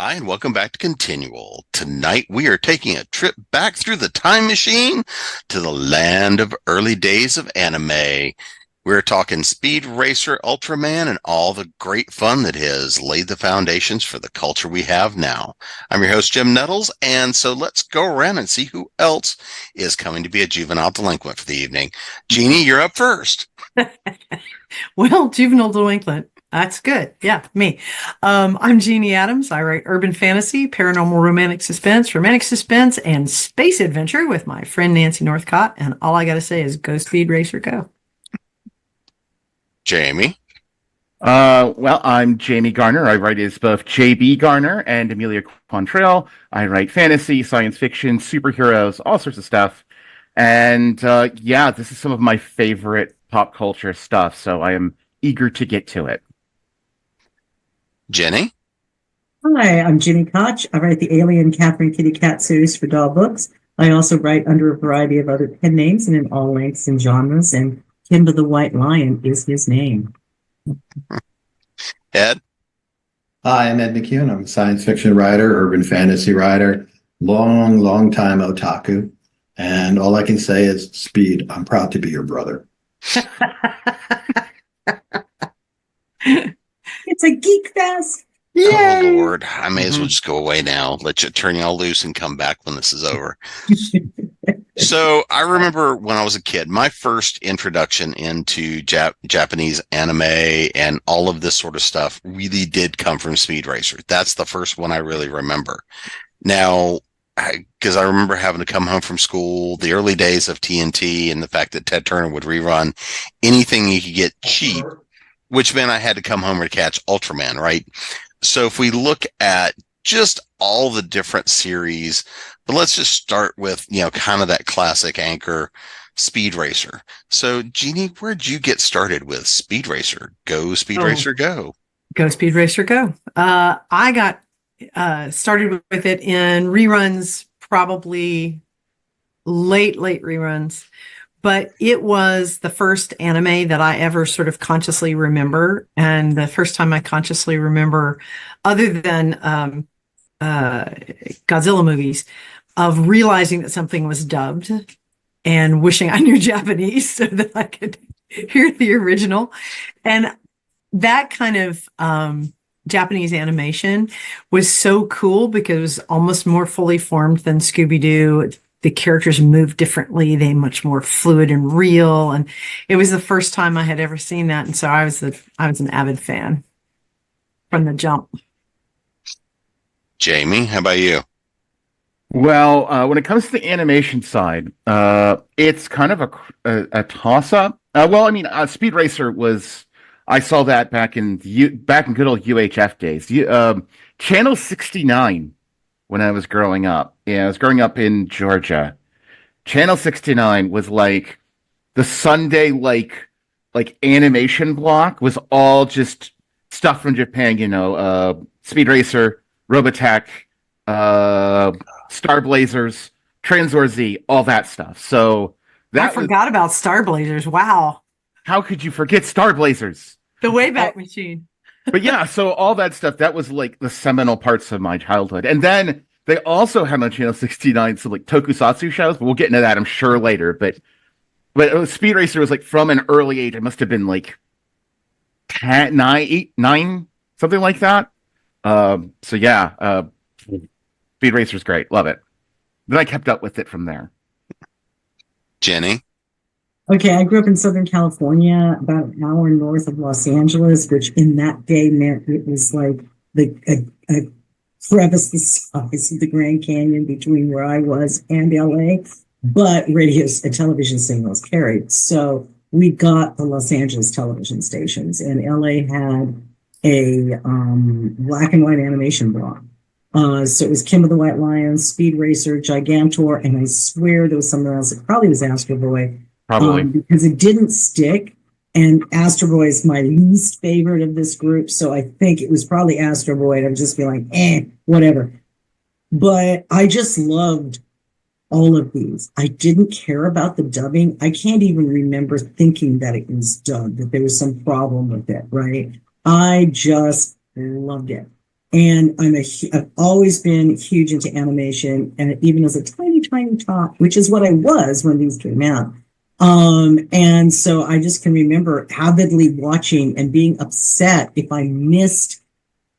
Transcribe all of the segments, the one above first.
Hi, and welcome back to Continual. Tonight we are taking a trip back through the time machine to the land of early days of anime. We're talking Speed Racer Ultraman and all the great fun that has laid the foundations for the culture we have now. I'm your host, Jim Nettles, and so let's go around and see who else is coming to be a juvenile delinquent for the evening. Jeannie, you're up first. Well, juvenile delinquent. That's good. Yeah, me. I'm Jeanne Adams. I write urban fantasy, paranormal romantic suspense, and space adventure with my friend Nancy Northcott. And all I got to say is go Speed Racer, go. Jamie. Well, I'm Jamie Garner. I write as both J.B. Garner and Amelia Quantrill. I write fantasy, science fiction, superheroes, all sorts of stuff. And yeah, this is some of my favorite pop culture stuff, so I am eager to get to it. Jenny. Hi, I'm Gini Koch. I write the Alien Catherine Kitty Cat series for Doll Books. I also write under a variety of other pen names and in all lengths and genres, and Kimba the White Lion is his name. Ed. Hi, I'm Ed McKeown. I'm a science fiction writer, urban fantasy writer, long time otaku. And all I can say is, Speed, I'm proud to be your brother. It's a geek fest. Yay! Oh, Lord. I may as well just go away now. Let you turn y'all loose and come back when this is over. So I remember when I was a kid, my first introduction into Japanese anime and all of this sort of stuff really did come from Speed Racer. That's the first one I really remember. Now, because I remember having to come home from school, the early days of TNT and the fact that Ted Turner would rerun anything you could get cheap, which meant I had to come home to catch Ultraman, right? So if we look at just all the different series, but let's just start with, kind of that classic anchor, Speed Racer. So, Jeannie, where'd you get started with Speed Racer? Go, Speed Racer, go. Go, Speed Racer, go. I got started with it in reruns, probably late reruns. But it was the first anime that I ever sort of consciously remember. And the first time I consciously remember, other than Godzilla movies, of realizing that something was dubbed and wishing I knew Japanese so that I could hear the original. And that kind of Japanese animation was so cool because it was almost more fully formed than Scooby-Doo. The characters moved differently. They much more fluid and real. And it was the first time I had ever seen that. And so I was an avid fan from the jump. Jamie, how about you? Well, when it comes to the animation side, it's kind of a toss-up. Speed Racer was, I saw that back in good old UHF days. Channel 69. When I was growing up. Yeah, I was growing up in Georgia. Channel 69 was like the Sunday animation block was all just stuff from Japan, Speed Racer, Robotech, Star Blazers, Transor Z, all that stuff. So I forgot about Star Blazers. Wow. How could you forget Star Blazers? The Wayback Machine. But yeah, so all that stuff, that was like the seminal parts of my childhood. And then they also had on Channel 69 some like tokusatsu shows, but we'll get into that, I'm sure, later. But Speed Racer was like from an early age. It must have been like 10, 9, something like that. So yeah, Speed Racer's great. Love it. Then I kept up with it from there. Jenny? Okay, I grew up in Southern California, about an hour north of Los Angeles, which in that day meant it was like a crevice the size of the Grand Canyon between where I was and LA, but radio and television signals carried. So we got the Los Angeles television stations, and LA had a black and white animation block. So it was Kimba the White Lion, Speed Racer, Gigantor, and I swear there was something else. It probably was Astro Boy. Probably. Because it didn't stick. And Astro Boy is my least favorite of this group. So I think it was probably Astro Boy. And I'm just feeling whatever. But I just loved all of these. I didn't care about the dubbing. I can't even remember thinking that it was dubbed, that there was some problem with it, right? I just loved it. And I've always been huge into animation, and even as a tiny, tiny tot, which is what I was when these came out. And so I just can remember avidly watching and being upset if I missed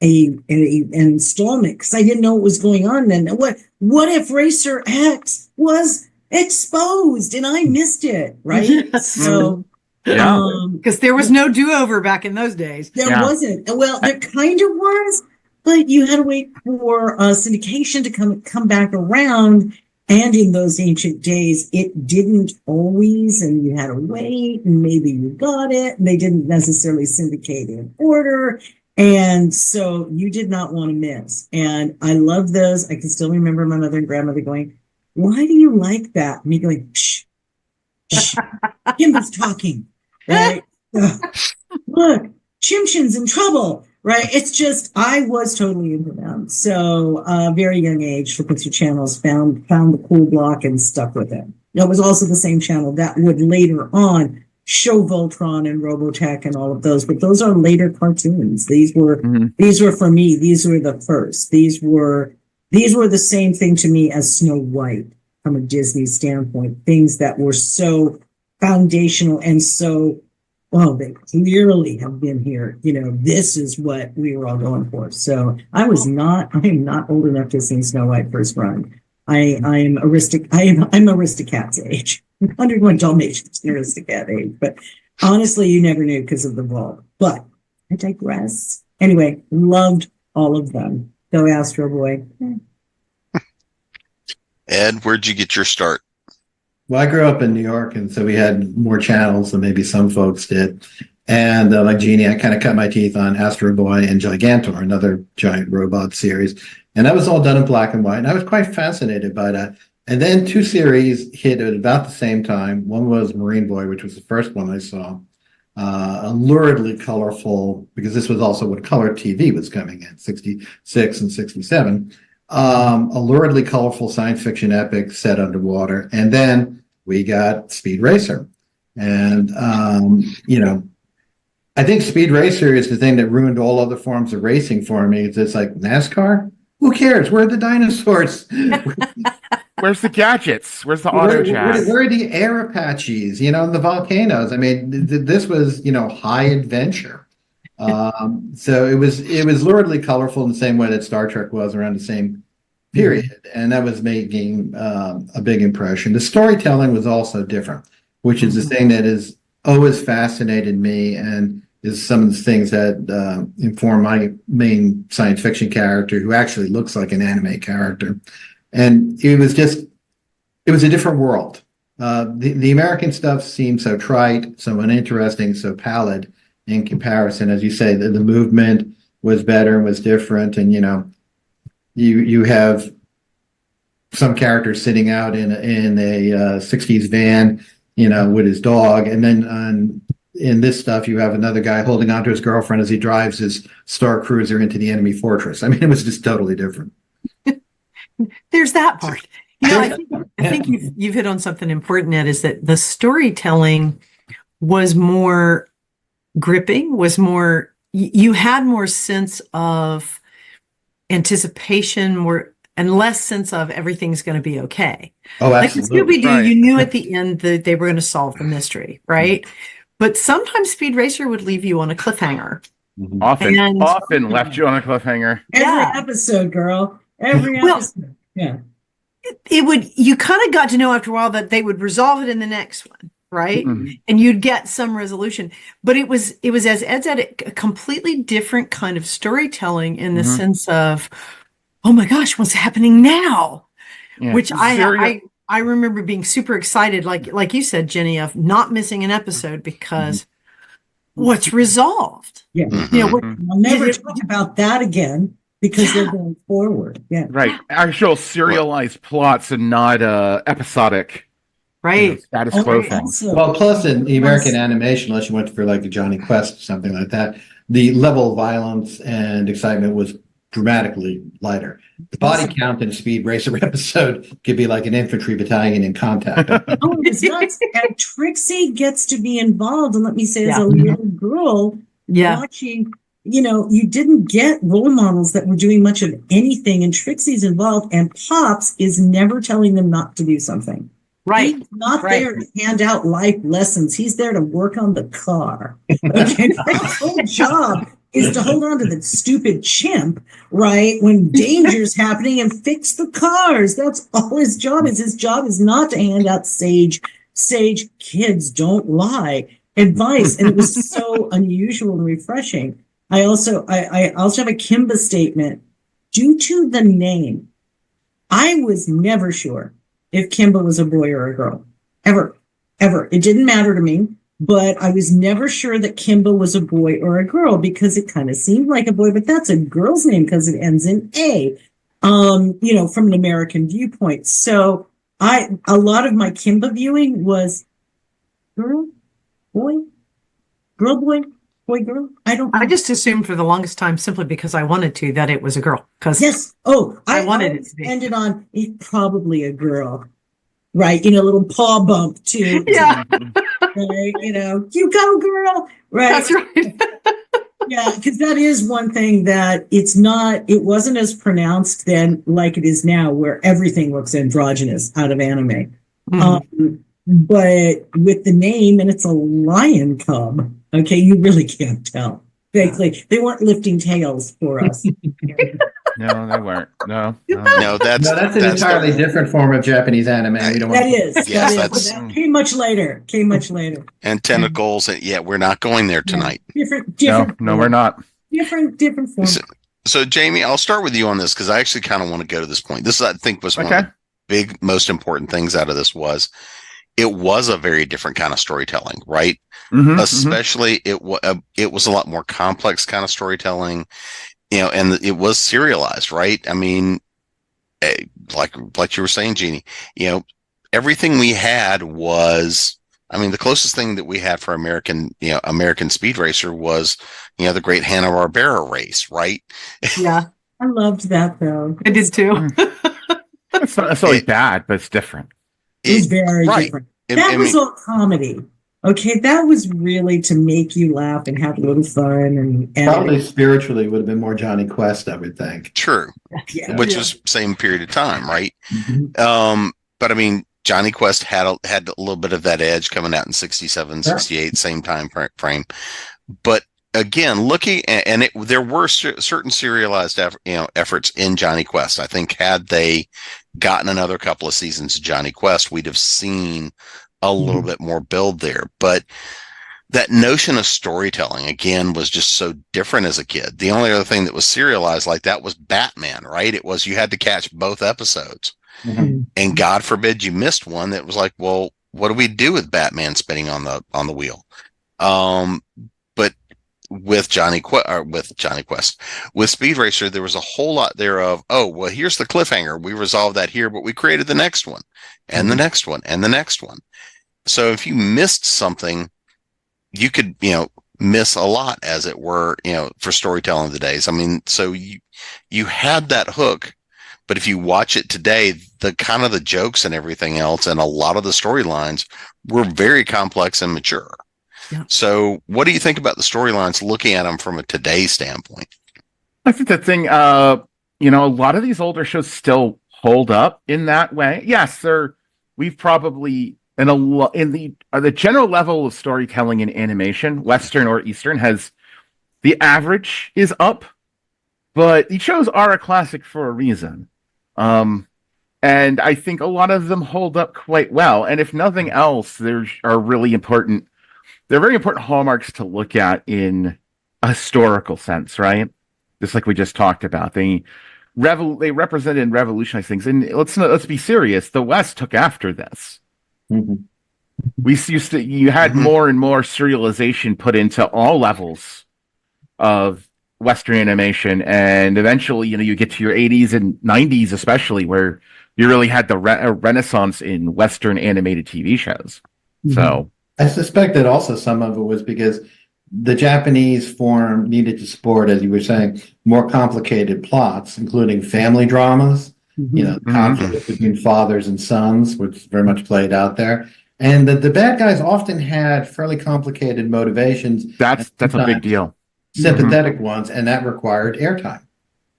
an installment because I didn't know what was going on then. What if Racer X was exposed and I missed it, right? Yes. So because there was no do-over back in those days. There wasn't. Well, there kind of was, but you had to wait for syndication to come back around. And in those ancient days, it didn't always, and you had to wait, and maybe you got it, and they didn't necessarily syndicate in order. And so you did not want to miss. And I love those. I can still remember my mother and grandmother going, "Why do you like that?" Me going, "Shh, shh, Kimber's talking." Right? Look, Chimchin's in trouble, right? It's just, I was totally into them. So, very young age, flipping through channels, found the cool block and stuck with it. It was also the same channel that would later on show Voltron and Robotech and all of those, but those are later cartoons. These were for me, these were the first. These were the same thing to me as Snow White from a Disney standpoint, things that were so foundational and so, well, they clearly have been here. This is what we were all going for. So I am not old enough to have seen Snow White first run. I'm Aristocat's age. 101 Dalmatians, Aristocat age. But honestly, you never knew because of the vault. But I digress. Anyway, loved all of them. Go Astro Boy. Ed, where'd you get your start? Well, I grew up in New York, and so we had more channels than maybe some folks did. And like Jeannie, I kind of cut my teeth on Astro Boy and Gigantor, another giant robot series. And that was all done in black and white. And I was quite fascinated by that. And then two series hit at about the same time. One was Marine Boy, which was the first one I saw. Luridly colorful, because this was also what color TV was coming in, 66 and 67. A luridly colorful science fiction epic set underwater. And then we got Speed Racer. And, I think Speed Racer is the thing that ruined all other forms of racing for me. It's like NASCAR? Who cares? Where are the dinosaurs? Where's the gadgets? Where's the auto jazz? Where are the air Apaches, and the volcanoes? I mean, this was, high adventure. So it was luridly colorful in the same way that Star Trek was around the same period. And that was making a big impression. The storytelling was also different, which is the thing that has always fascinated me and is some of the things that inform my main science fiction character, who actually looks like an anime character. And it was a different world. The American stuff seemed so trite, so uninteresting, so pallid in comparison. As you say, the movement was better and was different. And, you have some character sitting out in a 60s van, with his dog. And then in this stuff, you have another guy holding onto his girlfriend as he drives his Star Cruiser into the enemy fortress. I mean, it was just totally different. There's that part. I think you've hit on something important, Ed, is that the storytelling was more gripping, was more, you had more sense of anticipation, and less sense of everything's going to be okay. Oh, absolutely. Like Scooby-Doo, right. You knew at the end that they were going to solve the mystery, right? But sometimes Speed Racer would leave you on a cliffhanger. Often left you on a cliffhanger. Every episode, girl. Every episode. Yeah. You kind of got to know after a while that they would resolve it in the next one, right? Mm-hmm. And you'd get some resolution. But it was, as Ed said, a completely different kind of storytelling in the sense of, oh my gosh, what's happening now? Yeah. Which I remember being super excited, like you said, Jenny, of not missing an episode because what's resolved. Yeah. I'll never talk about that again. Because they're going forward. Yeah. Right. Actual serialized plots and not episodic. Right. Status quo things. Well, plus in the American animation, unless you went for like a Johnny Quest or something like that, the level of violence and excitement was dramatically lighter. The body count in a Speed Racer episode could be like an infantry battalion in Contact. It's nuts. And Trixie gets to be involved. And let me say, as a little girl, watching you didn't get role models that were doing much of anything, and Trixie's involved, and Pops is never telling them not to do something. Right. He's not Right. there to hand out life lessons. He's there to work on the car. Okay, his whole job is to hold on to the stupid chimp, right, when danger's happening, and fix the cars. That's all his job is. His job is not to hand out sage kids don't lie advice. And it was so unusual and refreshing. I also have a Kimba statement. Due to the name, I was never sure if Kimba was a boy or a girl. Ever. It didn't matter to me, but I was never sure that Kimba was a boy or a girl because it kind of seemed like a boy, but that's a girl's name because it ends in A, from an American viewpoint. So a lot of my Kimba viewing was girl, boy, girl, boy, boy, girl. I just assumed for the longest time, simply because I wanted to, that it was a girl. Yes. Oh, I wanted it to be. Ended on it's probably a girl, right? A little paw bump too. Yeah. Right? You go, girl. Right. That's right. Yeah, because that is one thing that it wasn't as pronounced then like it is now, where everything looks androgynous out of anime. Mhm. But with the name, and it's a lion cub, okay, you really can't tell. They weren't lifting tails for us. No, they weren't. No. No, that's an entirely different form of Japanese anime. We don't That want is. Yes, That came much later. and tentacles. And yeah, we're not going there tonight. Different. No, we're not. Different form. So Jamie, I'll start with you on this because I actually kind of want to go to this point. This, I think, was one of the big, most important things out of this was it was a very different kind of storytelling, right? Mm-hmm, Especially it was a lot more complex kind of storytelling, and it was serialized, right? I mean, like you were saying, Jeannie, everything we had was, I mean, the closest thing that we had for American Speed Racer was, the great Hanna-Barbera race, right? Yeah. I loved that though. I did too. It's not necessarily bad, but it's different. It was very different. That was all comedy. Okay, that was really to make you laugh and have a little fun, and probably spiritually would have been more Johnny Quest, I would think. True. Yeah. Which was same period of time, right? Mm-hmm. But I mean, Johnny Quest had a little bit of that edge coming out in 67, 68, same time frame. But again, looking and there were certain serialized efforts in Johnny Quest. I think had they gotten another couple of seasons of Johnny Quest, we'd have seen a little bit more build there. But that notion of storytelling again was just so different as a kid. The only other thing that was serialized like that was Batman, right? It was you had to catch both episodes. Mm-hmm. And God forbid you missed one that was like, well, what do we do with Batman spinning on the wheel? But with with Speed Racer, there was a whole lot there of, oh, well, here's the cliffhanger. We resolved that here, but we created the next one and the next one and the next one. So if you missed something, you could, miss a lot, as it were, for storytelling of the days. I mean, so you had that hook. But if you watch it today, the kind of the jokes and everything else and a lot of the storylines were very complex and mature. Yeah. So what do you think about the storylines looking at them from a today's standpoint? I think the thing, a lot of these older shows still hold up in that way. Yes, we've probably in the general level of storytelling in animation, Western or Eastern, the average is up, but these shows are a classic for a reason. And I think a lot of them hold up quite well. And if nothing else, they're very important hallmarks to look at in a historical sense, right? Just like we just talked about. They represented and revolutionized things. And let's be serious. The West took after this. Mm-hmm. You had more and more serialization put into all levels of Western animation, and eventually, you get to your 80s and 90s, especially, where you really had the renaissance in Western animated TV shows. Mm-hmm. So I suspect that also some of it was because the Japanese form needed to support, as you were saying, more complicated plots, including family dramas, conflict between fathers and sons, which very much played out there. And the bad guys often had fairly complicated motivations. That's a big deal. sympathetic ones, and that required airtime.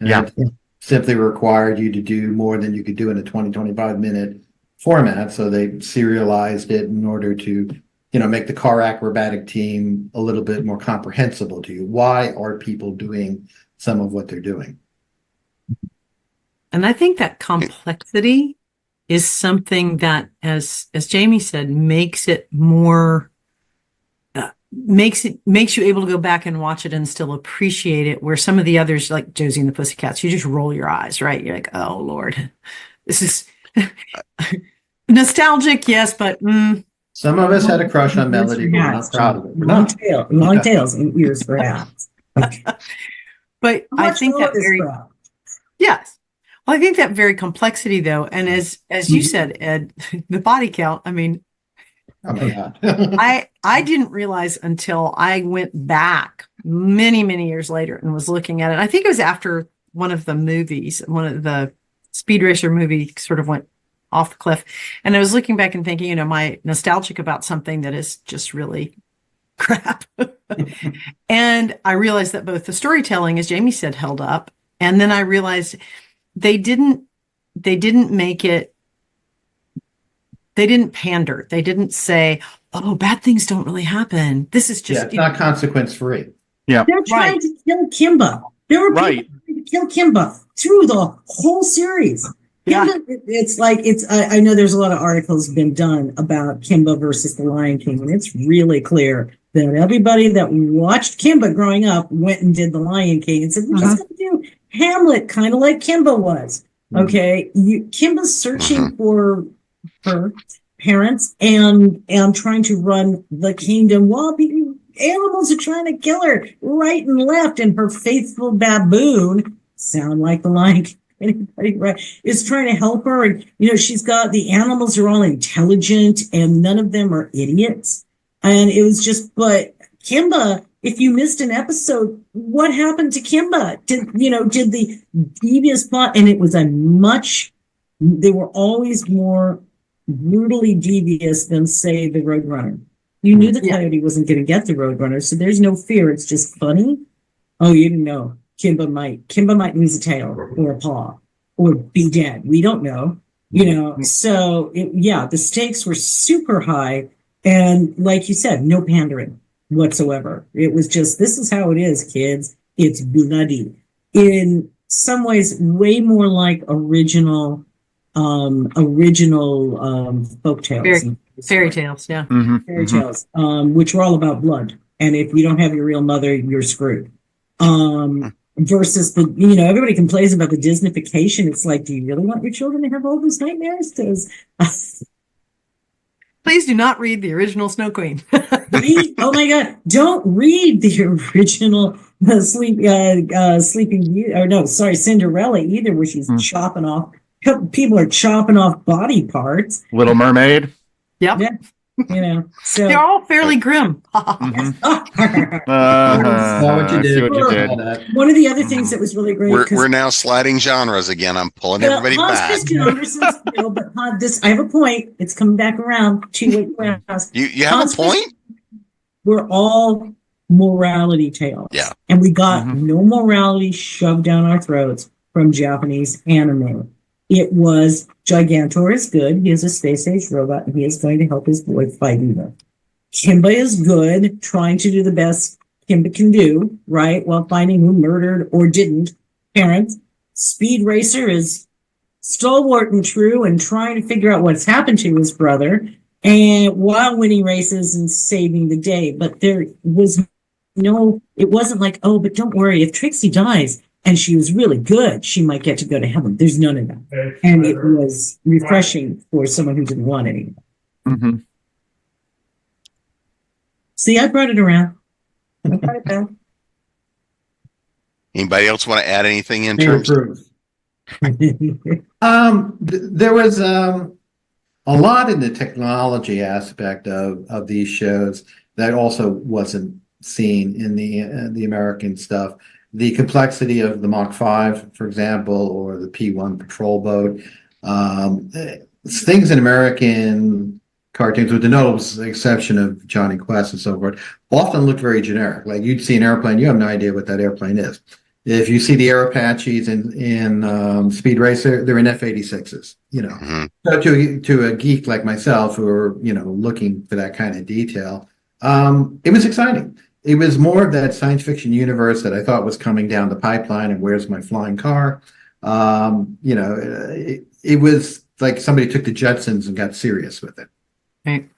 And Yeah. it simply required you to do more than you could do in a 25 minute format. So they serialized it in order to, make the car acrobatic team a little bit more comprehensible to you. Why are people doing some of what they're doing? And I think that complexity is something that, as Jamie said, makes it more, makes you able to go back and watch it and still appreciate it. Where some of the others, like Josie and the Pussycats, you just roll your eyes, right? You're like, oh Lord, this is nostalgic, yes, but Some of us had a crush on Melody, but we're not proud of it. Long tails and ears for hats. but I think that yes. Well, I think that very complexity, though, and as you said, Ed, the body count. I mean, Oh my God. I didn't realize until I went back many years later and was looking at it. I think it was after one of the movies, one of the Speed Racer movie sort of went off the cliff, and I was looking back and thinking, my nostalgic about something that is just really crap. And I realized that both the storytelling, as Jamie said, held up, and then I realized they didn't make it, they didn't pander. They didn't say, oh, bad things don't really happen. This is just it's not consequence free. Yeah. They're trying to kill Kimba. There were people trying to kill Kimba through the whole series. Yeah. Kimba, it's like I know there's a lot of articles been done about Kimba versus the Lion King, and it's really clear that everybody that watched Kimba growing up went and did the Lion King and said, we're just going to do Hamlet, kind of like Kimba was. Okay, Kimba's searching for her parents and trying to run the kingdom while animals are trying to kill her right and left, and her faithful baboon, sound like the Lion King, anybody, right, is trying to help her. And she's got, the animals are all intelligent and none of them are idiots. And it was just, but Kimba, if you missed an episode, what happened to Kimba? Did the devious plot, and it was they were always more brutally devious than, say, the Roadrunner. You knew the coyote wasn't going to get the Roadrunner, so there's no fear. It's just funny. Oh, you didn't know. Kimba might lose a tail or a paw or be dead. We don't know. So the stakes were super high. And like you said, no pandering whatsoever. It was just, this is how it is, kids. It's bloody. In some ways, way more like original folk tales. Fairy tales, yeah. Fairy tales, which were all about blood. And if you don't have your real mother, you're screwed. Versus everybody complains about the Disneyfication. It's like, do you really want your children to have all those nightmares? Because please do not read the original Snow Queen. oh my God! Don't read the original Cinderella either, where she's chopping off. People are chopping off body parts. Little Mermaid. Yep. Yeah. So they're all fairly grim. What you did. One of the other things that was really great. We're now sliding genres again. I'm pulling everybody back. I have a point. It's coming back around. You have a point? We're all morality tales. Yeah. And we got no morality shoved down our throats from Japanese anime. It was Gigantor is good. He is a space-age robot, and he is going to help his boy fight evil. Kimba is good, trying to do the best Kimba can do, right, while finding who murdered or didn't parents. Speed Racer is stalwart and true and trying to figure out what's happened to his brother, and while winning races and saving the day. But there was it wasn't like, oh, but don't worry, if Trixie dies and she was really good, she might get to go to heaven. There's none of that. And it was refreshing for someone who didn't want anything. Mm-hmm. See, I brought it around. I brought it back. Anybody else want to add anything in terms of? There was a lot in the technology aspect of these shows that also wasn't seen in the American stuff. The complexity of the Mach 5, for example, or the P-1 patrol boat, things in American cartoons, with the notable exception of Johnny Quest and so forth, often looked very generic. Like you'd see an airplane, you have no idea what that airplane is. If you see the Air Apaches in Speed Racer, they're in F-86s. So to a geek like myself, who are looking for that kind of detail, it was exciting. It was more of that science fiction universe that I thought was coming down the pipeline. And where's my flying car? It was like somebody took the Jetsons and got serious with it. Right.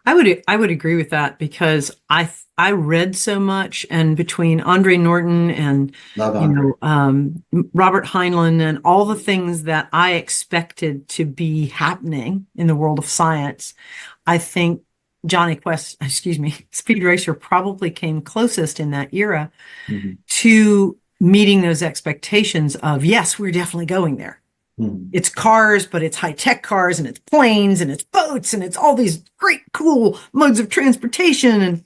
I would agree with that, because I read so much, and between Andre Norton and Robert Heinlein and all the things that I expected to be happening in the world of science, I think Speed Racer probably came closest in that era to meeting those expectations of, yes, we're definitely going there. It's cars, but it's high-tech cars, and it's planes, and it's boats, and it's all these great, cool modes of transportation. And,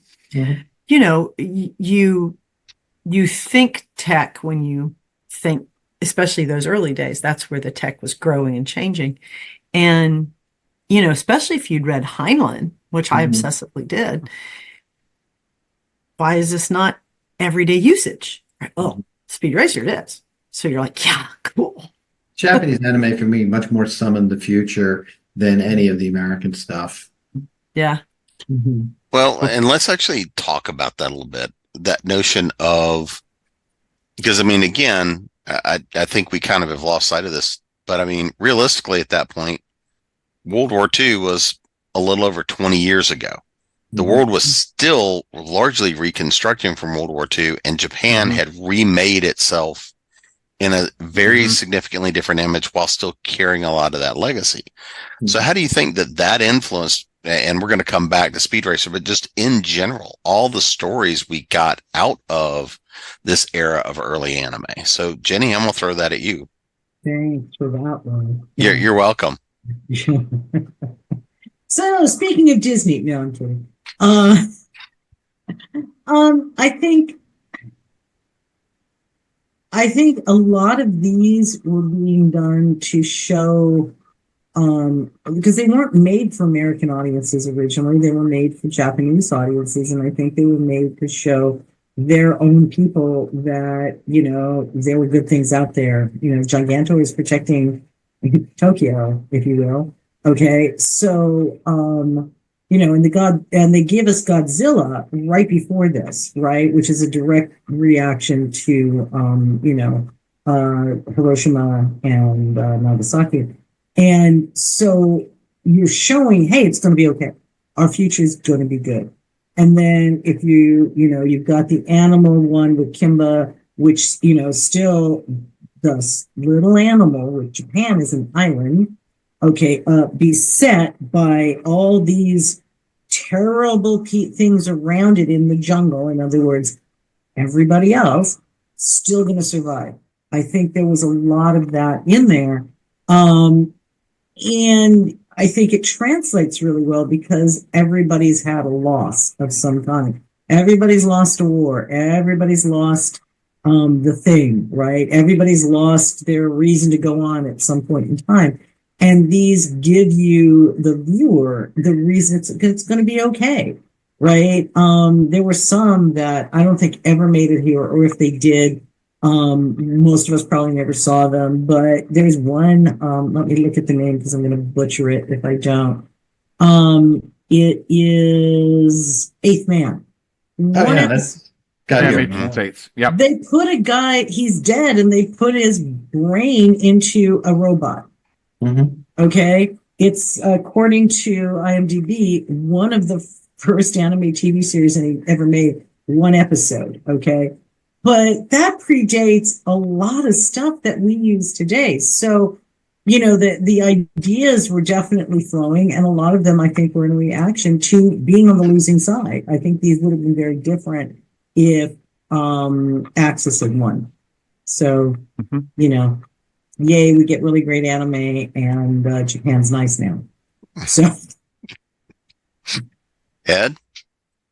you think tech when you think, especially those early days, that's where the tech was growing and changing. And, especially if you'd read Heinlein, which I obsessively did, why is this not everyday usage? Right? Oh, Speed Racer it is. So you're like, yeah, cool. Japanese anime for me much more summoned the future than any of the American stuff. Yeah. Well, and let's actually talk about that a little bit. That notion of, because again, I think we kind of have lost sight of this, but realistically at that point, World War II was a little over 20 years ago. The world was still largely reconstructing from World War II, and Japan had remade itself in a very significantly different image while still carrying a lot of that legacy. So how do you think that influenced, and we're going to come back to Speed Racer, but just in general, all the stories we got out of this era of early anime? So Jenny, I'm going to throw that at you. Thanks for that one. You're welcome. So speaking of Disney, no, I'm kidding. I think a lot of these were being done to show, because they weren't made for American audiences originally. They were made for Japanese audiences, and I think they were made to show their own people that, there were good things out there. Giganto is protecting Tokyo, if you will. Okay, so, and they gave us Godzilla right before this, right? Which is a direct reaction to, Hiroshima and Nagasaki. And so you're showing, hey, it's going to be okay. Our future is going to be good. And then if you've got the animal one with Kimba, which, still the little animal, with Japan is an island, okay, beset by all these terrible things around it in the jungle. In other words, everybody else still going to survive. I think there was a lot of that in there. And I think it translates really well because everybody's had a loss of some kind. Everybody's lost a war. Everybody's lost the thing, right? Everybody's lost their reason to go on at some point in time. And these give you, the viewer, the reason it's going to be okay, right? There were some that I don't think ever made it here, or if they did, most of us probably never saw them. But there's one, let me look at the name because I'm going to butcher it if I don't. It is Eighth Man. That's States. Yep. They put a guy, he's dead, and they put his brain into a robot. Okay, it's according to IMDb, one of the first anime TV series any ever made, one episode. Okay, but that predates a lot of stuff that we use today. So, the ideas were definitely flowing, and a lot of them, I think, were in reaction to being on the losing side. I think these would have been very different if Axis had won. So, yay, we get really great anime, and Japan's nice now. So, Ed?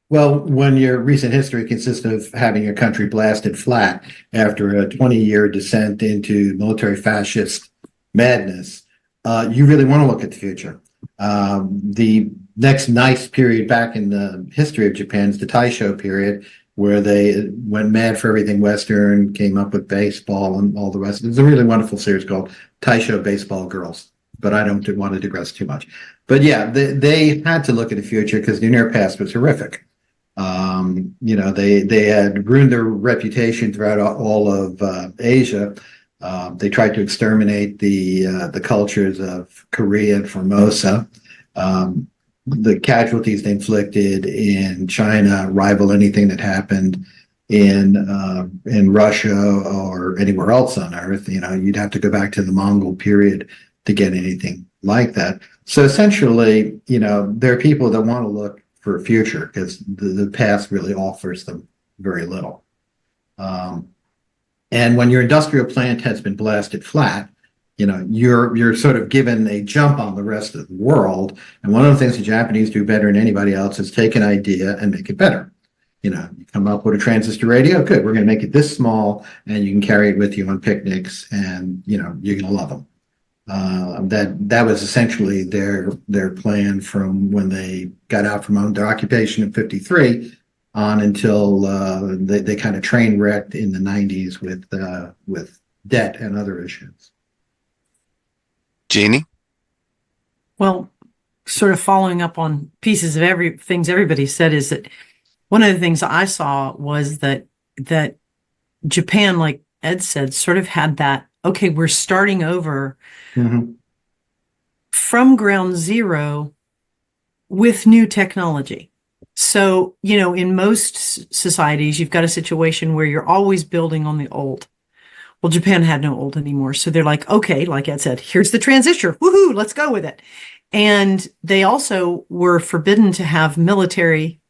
Well, when your recent history consists of having your country blasted flat after a 20-year descent into military fascist madness, you really want to look at the future. The next nice period back in the history of Japan is the Taisho period, where they went mad for everything Western, came up with baseball and all the rest. It's a really wonderful series called Taisho Baseball Girls, but I don't want to digress too much. But yeah, they had to look at the future because the near past was horrific. They had ruined their reputation throughout all of Asia. They tried to exterminate the cultures of Korea and Formosa. The casualties they inflicted in China rival anything that happened in Russia or anywhere else on Earth. You'd have to go back to the Mongol period to get anything like that. So essentially, there are people that want to look for a future because the past really offers them very little. And when your industrial plant has been blasted flat, you're sort of given a jump on the rest of the world. And one of the things the Japanese do better than anybody else is take an idea and make it better. You come up with a transistor radio, good, we're going to make it this small and you can carry it with you on picnics and, you're going to love them. That was essentially their plan from when they got out from under occupation in 1953 on until they kind of train wrecked in the 90s with debt and other issues. Jeannie? Well, sort of following up on pieces of things everybody said is that one of the things I saw was that Japan, like Ed said, sort of had that, okay, we're starting over from ground zero with new technology. So, in most societies, you've got a situation where you're always building on the old. Well, Japan had no old anymore. So they're like, okay, like Ed said, here's the transistor. Woohoo, let's go with it. And they also were forbidden to have military.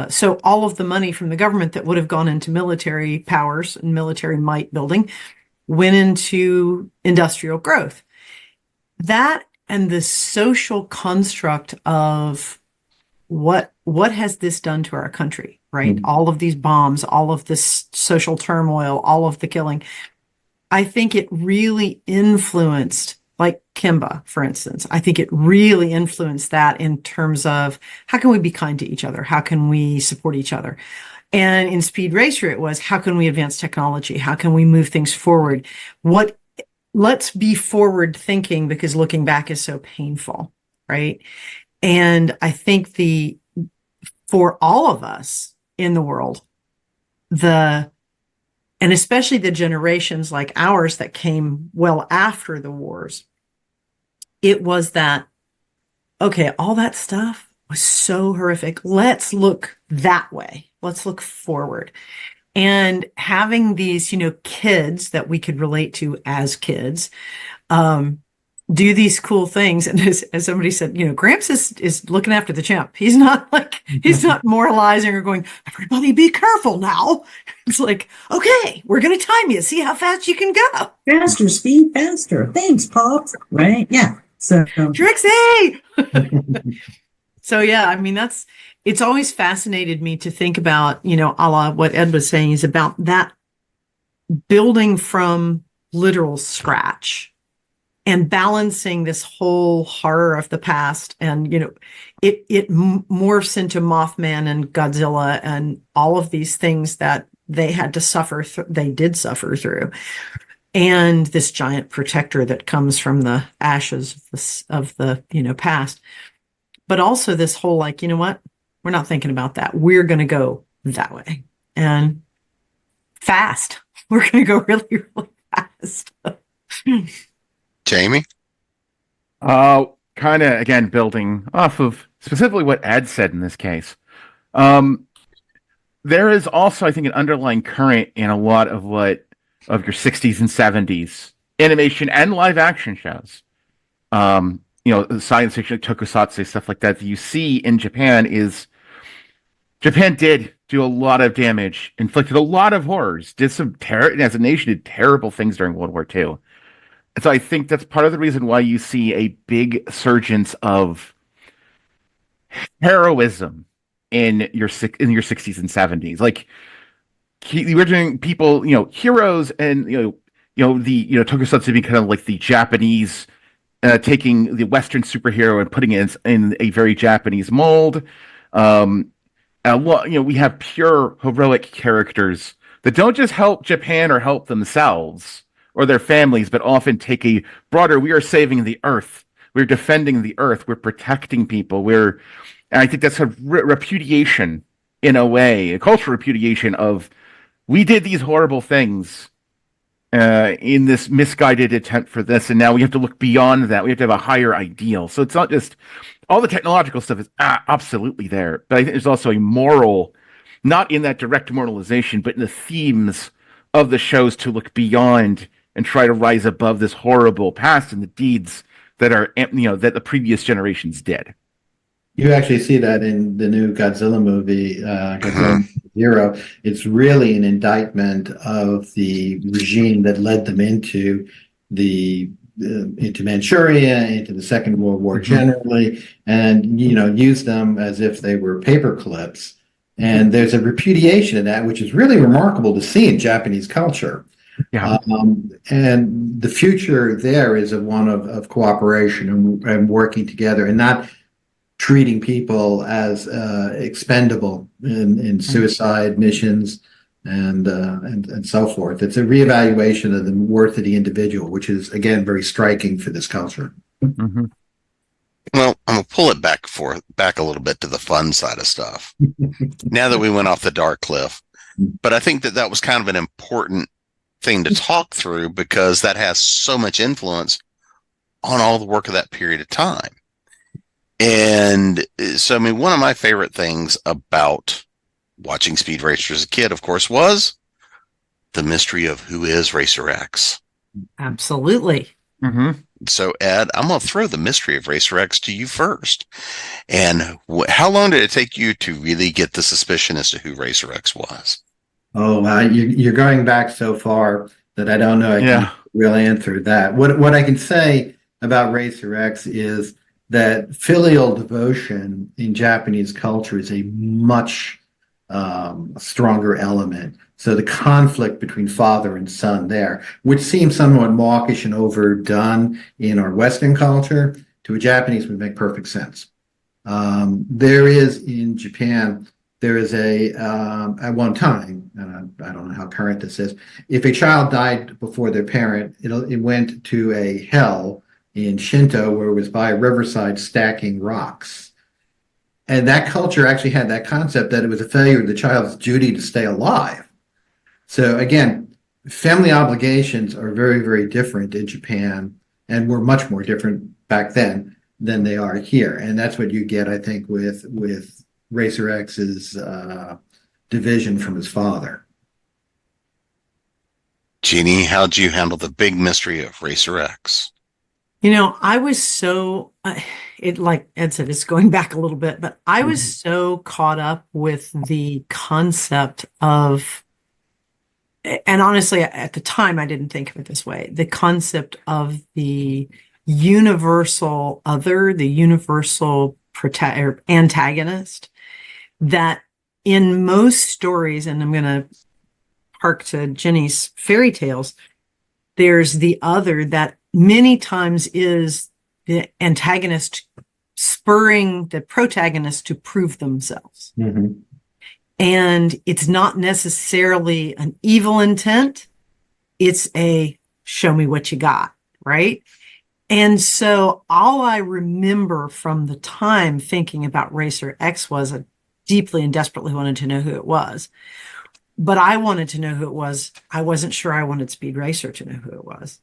So all of the money from the government that would have gone into military powers and military might building went into industrial growth. That and the social construct of what has this done to our country, right? All of these bombs, all of this social turmoil, all of the killing. I think it really influenced, like Kimba, for instance. I think it really influenced that in terms of how can we be kind to each other? How can we support each other? And in Speed Racer, it was how can we advance technology? How can we move things forward? Let's be forward thinking because looking back is so painful, right? And I think for all of us in the world, and especially the generations like ours that came well after the wars, it was that, okay, all that stuff was so horrific. Let's look that way. Let's look forward. And having these, kids that we could relate to as kids, do these cool things. And as somebody said, Gramps is looking after the champ. He's not moralizing or going, everybody be careful now. It's like, okay, we're going to time you. See how fast you can go. Faster, Speed, faster. Thanks, Pops. Right? Yeah. So Trixie. So yeah, it's always fascinated me to think about, a la what Ed was saying is about that building from literal scratch. And balancing this whole horror of the past, and it morphs into Mothman and Godzilla and all of these things that they had to suffer. They did suffer through, and this giant protector that comes from the ashes of the past. But also this whole like, what? We're not thinking about that. We're going to go that way and fast. We're going to go really, really fast. Jamie? Kind of, again, building off of specifically what Ed said in this case. There is also, I think, an underlying current in a lot of your 60s and 70s animation and live action shows. Science fiction, tokusatsu, stuff like that you see in Japan is Japan did do a lot of damage, inflicted a lot of horrors, did some as a nation, did terrible things during World War II. And so I think that's part of the reason why you see a big surgence of heroism in your 60s and 70s. Like you were doing people, heroes, and the tokusatsu being kind of like the Japanese taking the Western superhero and putting it in a very Japanese mold. We have pure heroic characters that don't just help Japan or help themselves or their families, but often take a broader, we are saving the earth. We're defending the earth. We're protecting people. And I think that's a repudiation, in a way, a cultural repudiation of, we did these horrible things in this misguided attempt for this, and now we have to look beyond that. We have to have a higher ideal. So it's not just all the technological stuff is absolutely there, but I think there's also a moral, not in that direct moralization, but in the themes of the shows to look beyond and try to rise above this horrible past and the deeds that are, that the previous generations did. You actually see that in the new Godzilla movie, Godzilla Zero. It's really an indictment of the regime that led them into Manchuria, into the Second World War generally, and used them as if they were paper clips. And there's a repudiation of that, which is really remarkable to see in Japanese culture. Yeah. And the future there is one of cooperation and working together, and not treating people as expendable in suicide missions and so forth. It's a reevaluation of the worth of the individual, which is, again, very striking for this culture. Mm-hmm. Well, I'm going to pull it back a little bit to the fun side of stuff now that we went off the dark cliff. But I think that was kind of an important thing to talk through, because that has so much influence on all the work of that period of time. And so, one of my favorite things about watching Speed Racer as a kid, of course, was the mystery of who is Racer X. Absolutely. Mm-hmm. So, Ed, I'm going to throw the mystery of Racer X to you first. And how long did it take you to really get the suspicion as to who Racer X was? Oh, you're going back so far that I don't know I can really answer that. What I can say about Racer X is that filial devotion in Japanese culture is a much stronger element. So the conflict between father and son there, which seems somewhat mawkish and overdone in our Western culture, to a Japanese would make perfect sense. There is in Japan, there is at one time, and I don't know how current this is, if a child died before their parent, it went to a hell in Shinto, where it was by a riverside stacking rocks. And that culture actually had that concept that it was a failure of the child's duty to stay alive. So again, family obligations are very, very different in Japan, and were much more different back then than they are here. And that's what you get, I think, with Racer X's division from his father. Jeannie, how'd you handle the big mystery of Racer X? I was so, like Ed said, it's going back a little bit, but I was so caught up with the concept of, and honestly, at the time, I didn't think of it this way, the concept of the universal other, the universal antagonist, that in most stories, and I'm going to hark to Jenny's fairy tales, there's the other that many times is the antagonist spurring the protagonist to prove themselves. Mm-hmm. And it's not necessarily an evil intent. It's a show me what you got, right? And so all I remember from the time thinking about Racer X was I deeply and desperately wanted to know who it was. But I wanted to know who it was. I wasn't sure I wanted Speed Racer to know who it was.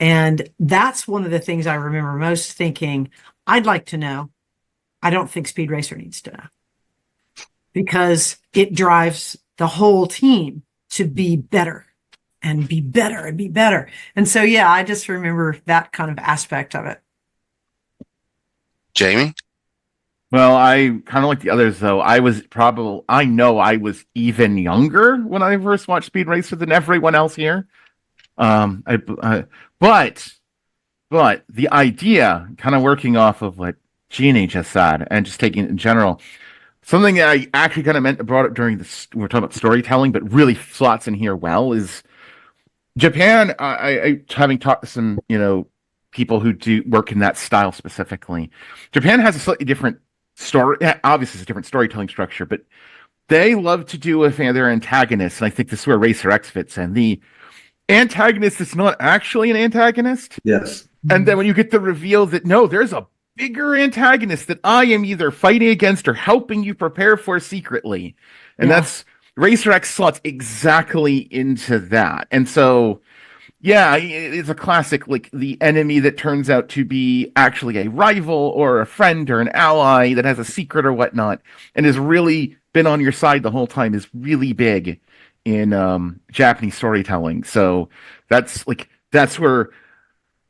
And that's one of the things I remember most, thinking, I'd like to know. I don't think Speed Racer needs to know, because it drives the whole team to be better and be better and be better. And so, yeah, I just remember that kind of aspect of it. Jamie? Well, I kind of like the others, though. I know I was even younger when I first watched Speed Racer than everyone else here. But the idea, kind of working off of what Jeannie just said, and just taking it in general, something that I actually kind of brought up during we're talking about storytelling, but really slots in here well, is Japan. I having talked to some, people who do work in that style specifically. Japan has a slightly different story. Obviously, it's a different storytelling structure, but they love to do with their antagonists, and I think this is where Racer X fits in. The antagonist is not actually an antagonist. Yes. And then when you get the reveal that no, there's a bigger antagonist that I am either fighting against or helping you prepare for secretly. And that's Racer X slots exactly into that. And so, yeah, it's a classic, like the enemy that turns out to be actually a rival or a friend or an ally that has a secret or whatnot and has really been on your side the whole time is really big in Japanese storytelling. So that's where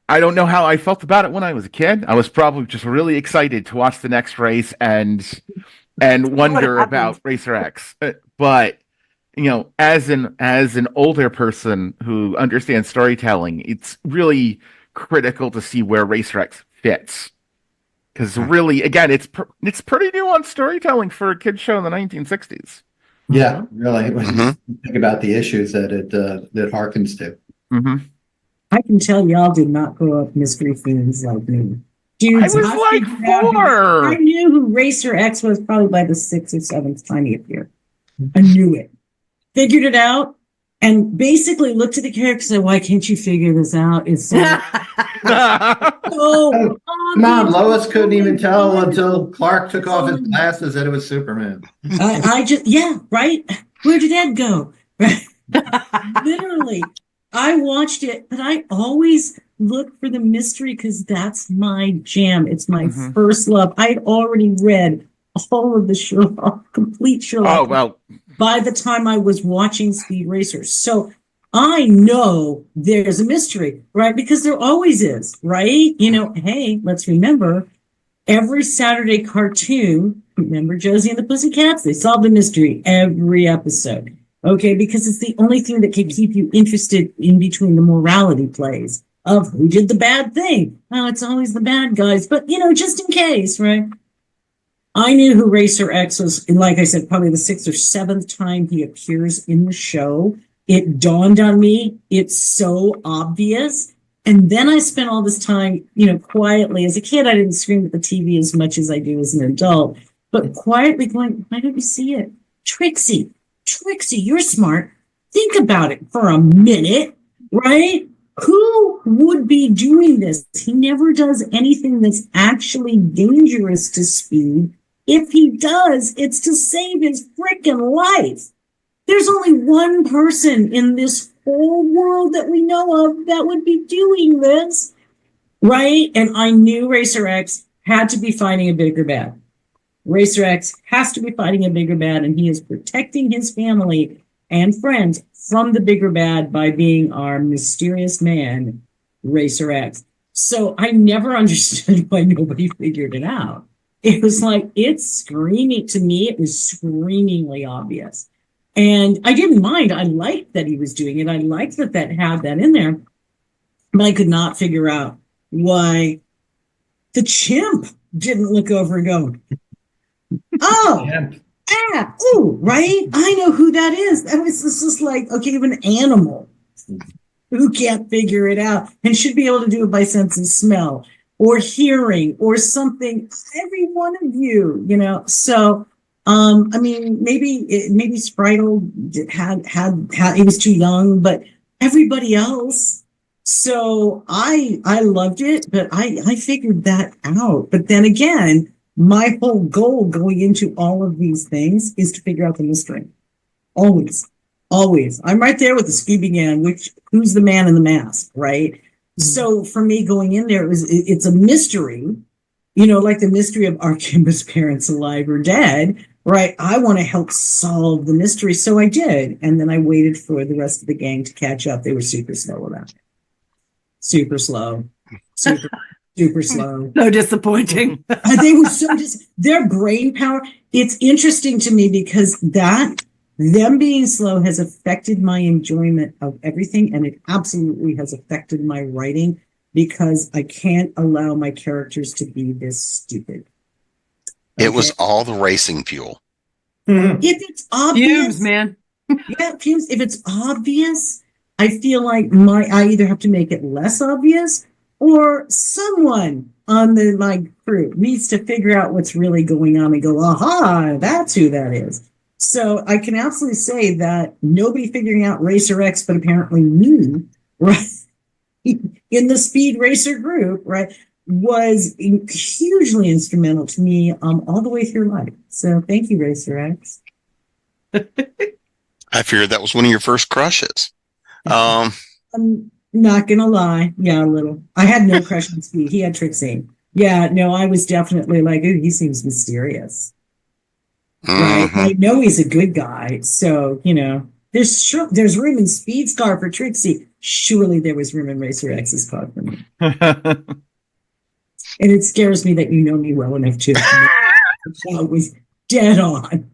I don't know how I felt about it when I was a kid. I was probably just really excited to watch the next race and wonder about Racer X. But you know, as an older person who understands storytelling, it's really critical to see where Racer X fits. Because really, again, it's pretty nuanced storytelling for a kid show in the 1960s. Yeah, really. Think about the issues that it harkens to. Mm-hmm. I can tell y'all did not grow up mystery fiends like me. Dudes, I was like 4. I knew who Racer X was probably by the 6th or 7th time he appeared. I knew it. Figured it out, and basically looked at the character and said, "Why can't you figure this out?" It's so, so Mom, Lois couldn't even tell until Clark took off his glasses that it was Superman. I just, right? Where did Ed go? Literally, I watched it, but I always look for the mystery because that's my jam. It's my first love. I'd already read all of the Sherlock, complete Sherlock. Oh, well. By the time I was watching Speed Racers. So I know there's a mystery, right? Because there always is, right? You know, hey, let's remember every Saturday cartoon, remember Josie and the Pussycats? They solve the mystery every episode. Okay, because it's the only thing that can keep you interested in between the morality plays of who did the bad thing. Oh, it's always the bad guys, but you know, just in case, right? I knew who Racer X was, and like I said, probably the 6th or 7th time he appears in the show. It dawned on me, it's so obvious. And then I spent all this time, you know, quietly. As a kid, I didn't scream at the TV as much as I do as an adult, but quietly going, why don't you see it? Trixie, you're smart. Think about it for a minute, right? Who would be doing this? He never does anything that's actually dangerous to Speed. If he does, it's to save his freaking life. There's only one person in this whole world that we know of that would be doing this, right? And I knew Racer X had to be fighting a bigger bad. Racer X has to be fighting a bigger bad, and he is protecting his family and friends from the bigger bad by being our mysterious man, Racer X. So I never understood why nobody figured it out. It was like, it's screaming to me. It was screamingly obvious. And I didn't mind. I liked that he was doing it. I liked that had that in there. But I could not figure out why the chimp didn't look over and go, oh, ooh, right? I know who that is. That was just like, okay, an animal who can't figure it out and should be able to do it by sense of smell or hearing or something. Every one of you, you know. So, I mean, maybe Spritel had he was too young, but everybody else. So I loved it, but I figured that out. But then again, my whole goal going into all of these things is to figure out the mystery. Always. I'm right there with the Scooby Gang, who's the man in the mask, right? Mm-hmm. So for me going in there, it's a mystery, you know, like the mystery of are Kimba's parents alive or dead, right? I want to help solve the mystery. So I did. And then I waited for the rest of the gang to catch up. They were super slow about it. Super slow. Super slow. So disappointing. They were so their brain power. It's interesting to me because them being slow has affected my enjoyment of everything, and it absolutely has affected my writing because I can't allow my characters to be this stupid. Okay? It was all the racing fuel. If it's obvious, fumes, man. Yeah, fumes. If it's obvious, I feel like I either have to make it less obvious or someone on my crew needs to figure out what's really going on and go, aha, that's who that is. So I can absolutely say that nobody figuring out Racer X, but apparently me, right, in the Speed Racer group, right, was hugely instrumental to me all the way through life. So thank you, Racer X. I figured that was one of your first crushes. I'm not gonna lie, yeah, a little. I had no crush on Speed. He had Trixie. Yeah, no, I was definitely like, ooh, he seems mysterious. Right. Mhm. I know he's a good guy. So, there's room in Speed's car for Trixie. Surely there was room in Racer X's car for me. And it scares me that you know me well enough to know it was dead on.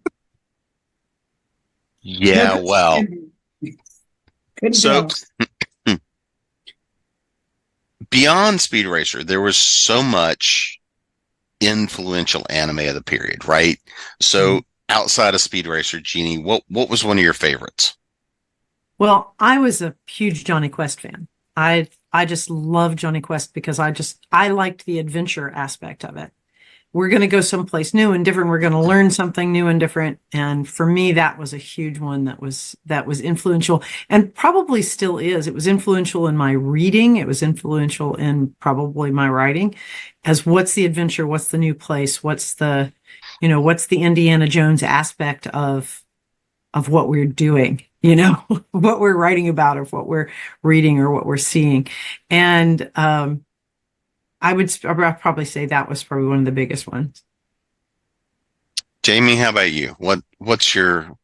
Yeah, No, well, couldn't so tell. beyond Speed Racer, there was so much influential anime of the period, right? So outside of Speed Racer, Jeannie, what was one of your favorites? Well, I was a huge Johnny Quest fan. I just loved Johnny Quest because I liked the adventure aspect of it. We're going to go someplace new and different. We're going to learn something new and different. And for me, that was a huge one that was influential and probably still is. It was influential in my reading. It was influential in probably my writing as what's the adventure? What's the new place? What's the Indiana Jones aspect of what we're doing, what we're writing about or what we're reading or what we're seeing. And, I'd probably say that was probably one of the biggest ones. Jamie, how about you? What's your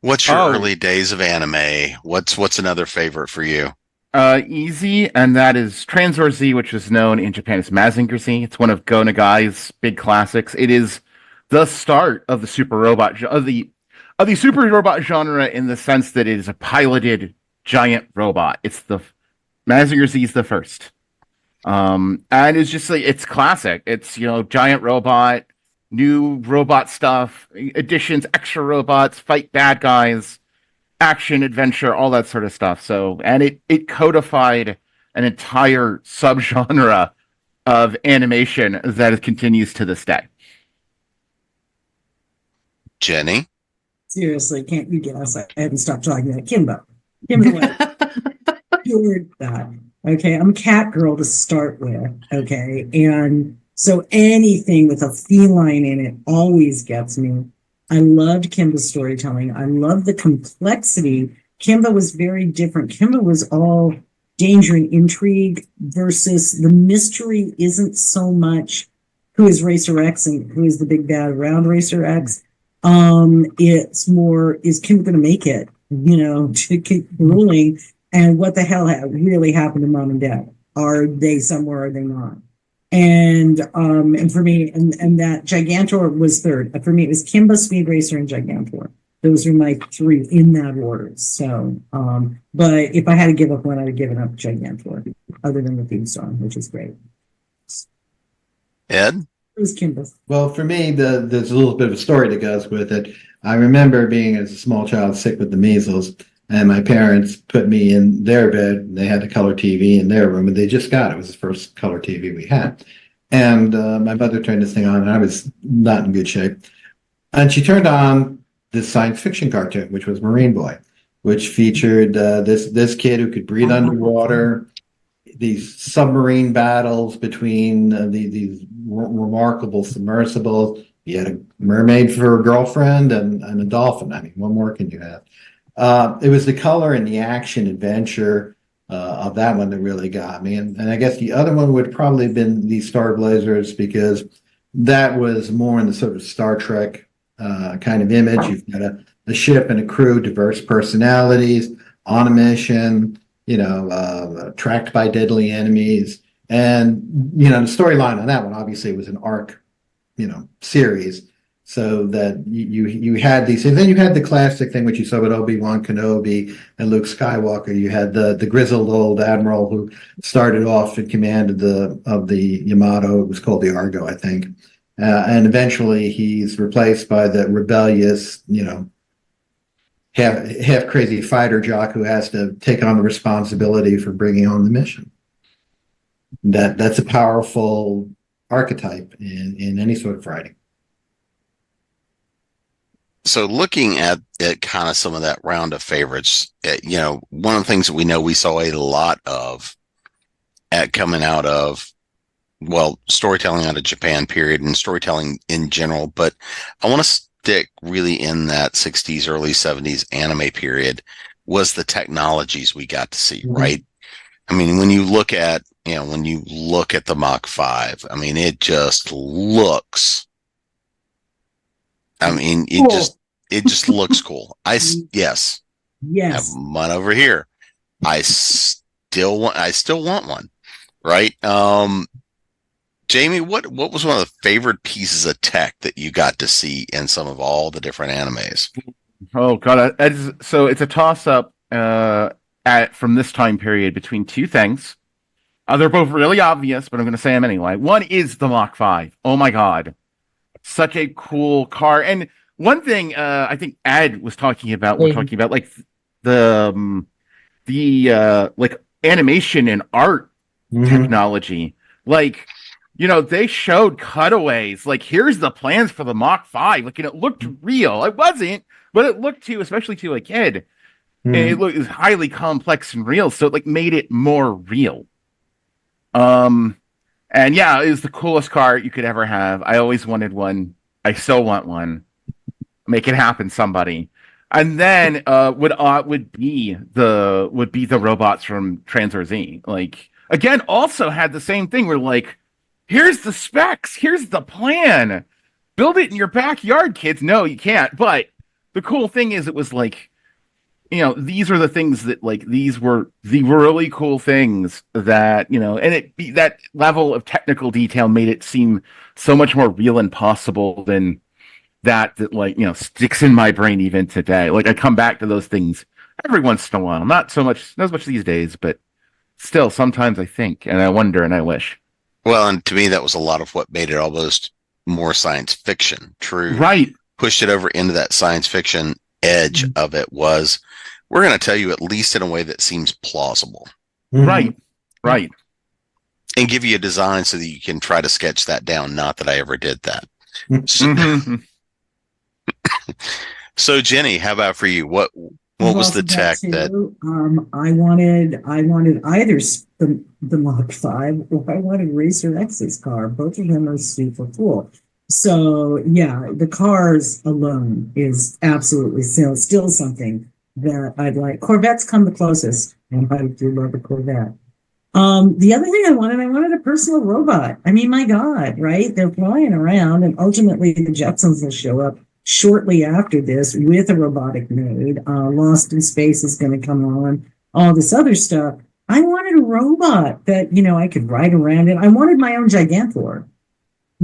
Oh, early days of anime? What's another favorite for you? easy, and that is Transor Z, which is known in Japan as Mazinger Z. It's one of Go Nagai's big classics. It is the start of the super robot genre in the sense that it is a piloted giant robot. It's the Mazinger Z is the first. And it's just like it's classic. It's giant robot, new robot stuff, additions, extra robots, fight bad guys, action, adventure, all that sort of stuff. So, and it codified an entire subgenre of animation that continues to this day. Jenny? Seriously, can't you guess? I haven't stopped talking about Kimbo. Kimbo, adored that. Okay, I'm a cat girl to start with. Okay, and so anything with a feline in it always gets me. I loved Kimba's storytelling. I loved the complexity. Kimba was very different. Kimba was all danger and intrigue versus the mystery isn't so much who is Racer X and who is the big bad around Racer X. It's more, is Kimba going to make it, to keep ruling? And what the hell really happened to mom and dad? Are they somewhere? Or are they not? And for me, and that Gigantor was third. For me, it was Kimba, Speed Racer, and Gigantor. Those are my three in that order. So, but if I had to give up one, I would have given up Gigantor, other than the theme song, which is great. Ed? It was Kimba. Well, for me, there's a little bit of a story that goes with it. I remember being as a small child sick with the measles, and my parents put me in their bed. And they had a color TV in their room, and they just got it. It was the first color TV we had. And my mother turned this thing on, and I was not in good shape. And she turned on this science fiction cartoon, which was Marine Boy, which featured this kid who could breathe underwater, these submarine battles between these remarkable submersibles. You had a mermaid for a girlfriend and a dolphin. I mean, what more can you have? It was the color and the action adventure of that one that really got me. And I guess the other one would probably have been the Star Blazers, because that was more in the sort of Star Trek kind of image. You've got a ship and a crew, diverse personalities, on a mission, tracked by deadly enemies. And, the storyline on that one, obviously, was an arc, series. So that you had these, and then you had the classic thing which you saw with Obi-Wan Kenobi and Luke Skywalker. You had the grizzled old admiral who started off in command of the Yamato. It was called the Argo, I think, and eventually he's replaced by the rebellious, half crazy fighter jock who has to take on the responsibility for bringing on the mission. that's a powerful archetype in any sort of writing. So looking at kind of some of that round of favorites, one of the things that we know we saw a lot of coming out of, well, storytelling out of Japan period and storytelling in general, but I want to stick really in that 60s, early 70s anime period was the technologies we got to see, right? I mean, when you look at the Mach 5, I mean, it just looks, Cool. it just looks cool. Yes. Have one over here. I still want one, right? Jamie, what was one of the favorite pieces of tech that you got to see in some of all the different animes? Oh God! So it's a toss-up from this time period between two things. They're both really obvious, but I'm going to say them anyway. One is the Mach 5. Oh my God, such a cool car! And one thing I think Ed was talking about, we're talking about like the like animation and art technology, like. They showed cutaways. Like, here's the plans for the Mach 5. Like, and it looked real. It wasn't, but it looked especially to a kid. It was highly complex and real. So it like made it more real. And yeah, it was the coolest car you could ever have. I always wanted one. I still want one. Make it happen, somebody. And then would be the robots from Transfer Z. Like, again, also had the same thing where like, here's the specs. Here's the plan. Build it in your backyard, kids. No, you can't. But the cool thing is it was like, these are the things that like, these were the really cool things that, and that level of technical detail made it seem so much more real and possible than that like, sticks in my brain even today. Like I come back to those things every once in a while. Not as much these days, but still sometimes I think and I wonder and I wish. Well, and to me, that was a lot of what made it almost more science fiction. True. Right. Pushed it over into that science fiction edge of it was, we're going to tell you at least in a way that seems plausible. Right. Right. And give you a design so that you can try to sketch that down. Not that I ever did that. So Jenny, how about for you? What was the tech that I wanted either the Mach 5 or I wanted Racer X's car. Both of them are super cool. So yeah, the cars alone is absolutely still something that I'd like. Corvettes come the closest, and I do love a Corvette. The other thing I wanted a personal robot. I mean, my God, right? They're flying around, and ultimately the Jetsons will show up shortly after this with a robotic maid. Lost in Space is going to come on, all this other stuff. I wanted a robot that, I could ride around in. I wanted my own Gigantor.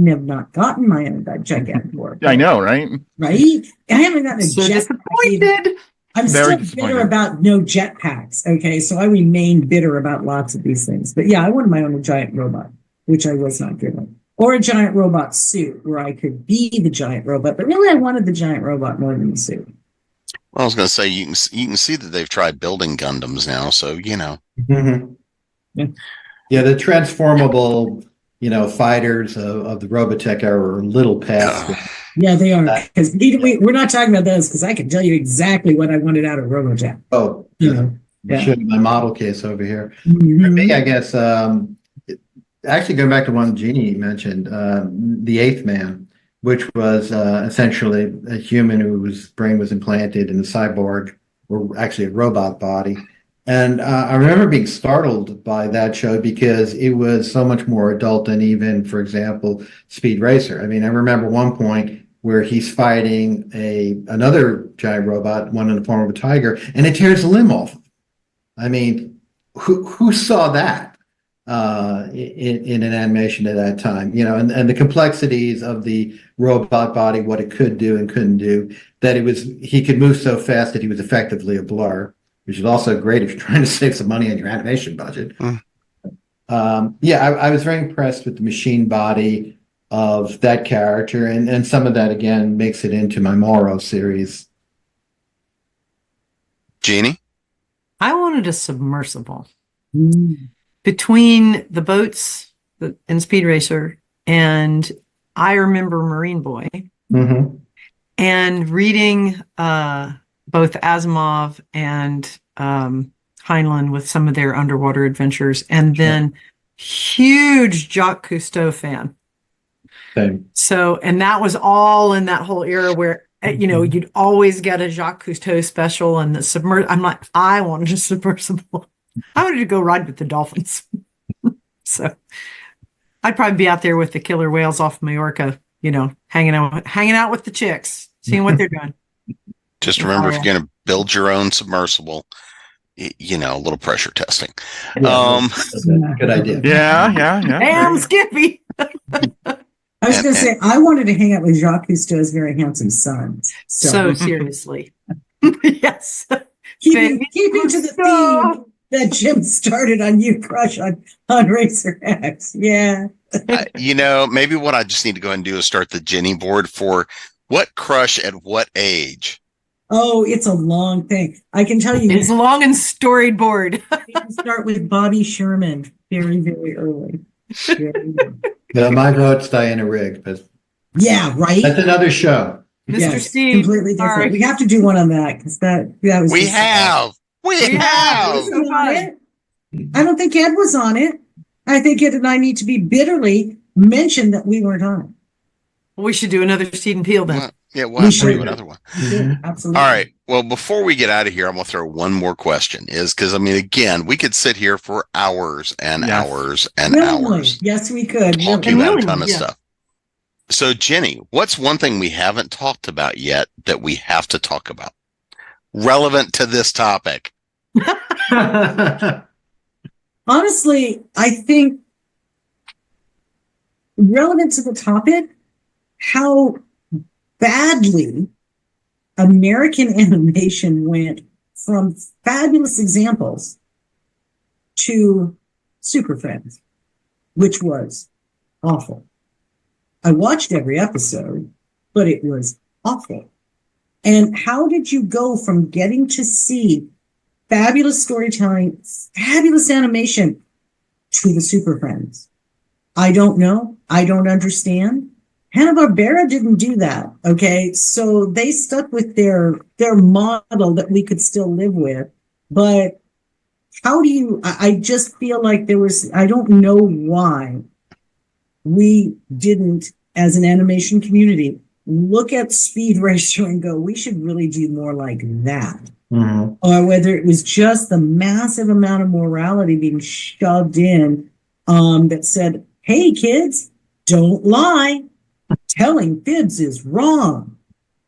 Have not gotten my own Gigantor. I know, right? Right? I haven't gotten a jet. Disappointed. I'm still bitter about no jetpacks. Okay, so I remain bitter about lots of these things. But yeah, I wanted my own giant robot, which I was not given. Or a giant robot suit where I could be the giant robot. But really, I wanted the giant robot more than the suit. Well, I was going to say, you can see that they've tried building Gundams now, so Yeah, the transformable, fighters of the Robotech era are a little past. Yeah, they are. Because we're not talking about those, because I can tell you exactly what I wanted out of Robotech. Oh, yeah. Show you my model case over here. For me, I guess, actually going back to one Jeanne mentioned, the Eighth Man, which was essentially a human whose brain was implanted in a cyborg, or actually a robot body. And I remember being startled by that show because it was so much more adult than even, for example, Speed Racer. I mean, I remember one point where he's fighting another giant robot, one in the form of a tiger, and it tears a limb off. I mean, who saw that in an animation at that time? And the complexities of the robot body, what it could do and couldn't do, that he could move so fast that he was effectively a blur, which is also great if you're trying to save some money on your animation budget. I was very impressed with the machine body of that character, and some of that, again, makes it into my Moro series. Jeannie? I wanted a submersible. between the boats and Speed Racer, and I remember Marine Boy, Mm-hmm. and reading both Asimov and Heinlein with some of their underwater adventures, and then huge Jacques Cousteau fan. Same. So, and that was all in that whole era where, you'd always get a Jacques Cousteau special and the submersible. I'm like, I wanted a submersible. I wanted to go ride with the dolphins. So I'd probably be out there with the killer whales off Majorca, hanging out with the chicks, seeing what they're doing. Just remember, if you're going to build your own submersible, a little pressure testing. Yeah, good idea. Yeah. Damn, Skippy. I was going to say, I wanted to hang out with Jacques Cousteau's very handsome son. So seriously. Yes. Keeping to the theme that Jim started on You Crush on Racer X. Yeah. Maybe what I just need to go and do is start the Jenny board for what crush at what age. Oh, it's a long thing. I can tell you. It's a long and storied board. You can start with Bobby Sherman very, very early. My vote's Diana Rigg, but yeah, right. that's another show. Mr. Yes, Steve. completely different. Sorry. We have to do one on that because that was. We just- have. Wasn't on it. I don't think Ed was on it. I think Ed and I need to be bitterly mentioned that we weren't on We should do another Steed and Peel then. Yeah, we'll have to do another one. it. Absolutely. All right. Well, before we get out of here, I'm going to throw one more question. Because, again, we could sit here for hours and hours and Willingly. hours Yes, we could. talking about a willingly, ton of yeah. stuff. So, Jenny, what's one thing we haven't talked about yet that we have to talk about? Relevant to this topic. Honestly, I think relevant to the topic, how badly American animation went from fabulous examples to Super Friends, which was awful. I watched every episode, but it was awful. And how did you go from getting to see fabulous storytelling, fabulous animation to the Super Friends? I don't know. I don't understand. Hanna-Barbera didn't do that. Okay. So they stuck with their model that we could still live with. But how do you, I just feel like I don't know why we didn't, as an animation community, look at Speed Racer and go, we should really do more like that. Mm-hmm. Or whether it was just the massive amount of morality being shoved in that said, hey, kids, don't lie. Telling fibs is wrong.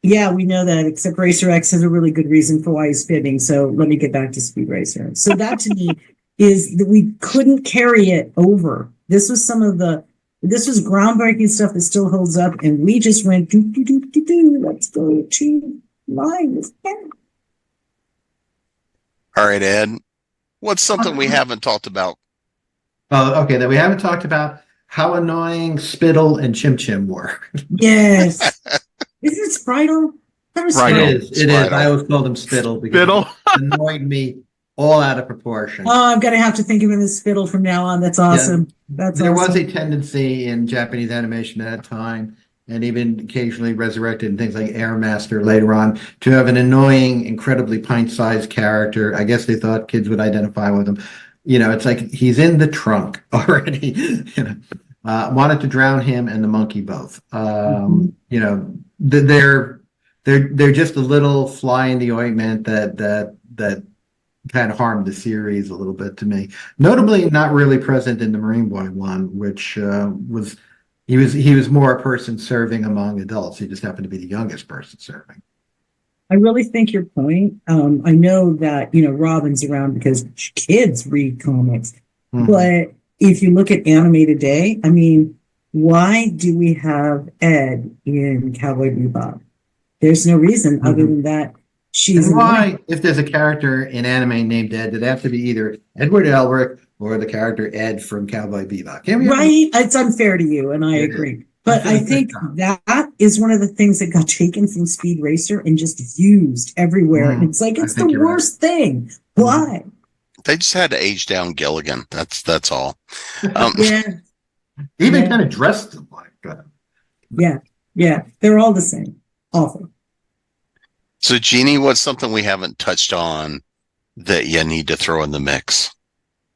Yeah, we know that, except Racer X has a really good reason for why he's fibbing. So let me get back to Speed Racer. So that to me is that we couldn't carry it over. This was groundbreaking stuff that still holds up. And we just went, let's go to line with that. All right, Ed. What's something we haven't talked about? Oh, okay. That we haven't talked about how annoying Spittle and Chim Chim were. Yes. Is it Spritle? That was Spritle. It is. I always called him Spittle because Spittle. it annoyed me all out of proportion. Oh, I'm going to have to think of him as Spittle from now on. That's awesome. That's There awesome. was a tendency in Japanese animation at that time, and even occasionally resurrected in things like Airmaster later on, to have an annoying, incredibly pint-sized character. I guess they thought kids would identify with him. It's like he's in the trunk already. Wanted to drown him and the monkey both. They're just a little fly in the ointment that kind of harmed the series a little bit to me. Notably, not really present in the Marine Boy one, which was he was more a person serving among adults. He just happened to be the youngest person serving. I really think your point. I know that, Robin's around because kids read comics, but if you look at anime today, I mean, why do we have Ed in Cowboy Bebop? There's no reason other than that she's and why, if there's a character in anime named Ed, it have to be either Edward Elric or the character Ed from Cowboy Bebop. Right? It's unfair to you, and I agree. But I think that is one of the things that got taken from Speed Racer and just used everywhere. And it's like, it's the worst thing. Why? They just had to age down Gilligan. That's all. Yeah, Even Yeah. kind of dressed like that. yeah. They're all the same. Awful. So, Jeannie, what's something we haven't touched on that you need to throw in the mix?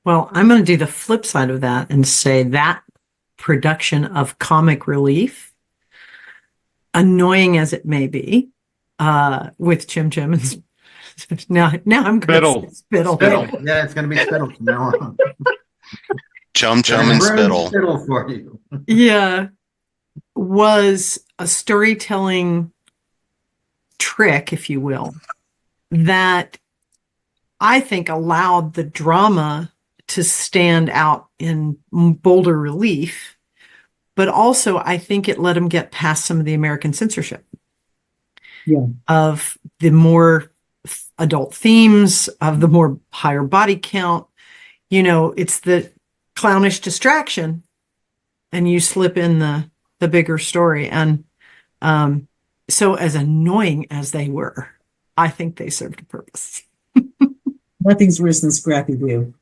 Well, I'm going to do the flip side of that and say that production of comic relief, annoying as it may be, with Chim Chim and now I'm going to say Spittle. Spittle. Yeah, it's going to be Spittle from now on. Chum Chum and Spittle. Spittle for you. Yeah, was a storytelling trick, if you will, that I think allowed the drama to stand out in bolder relief, but also I think it let them get past some of the American censorship of the more adult themes, of the more higher body count. You know, it's the clownish distraction, and you slip in the bigger story. And so as annoying as they were, I think they served a purpose. Nothing's worse than Scrappy Doo.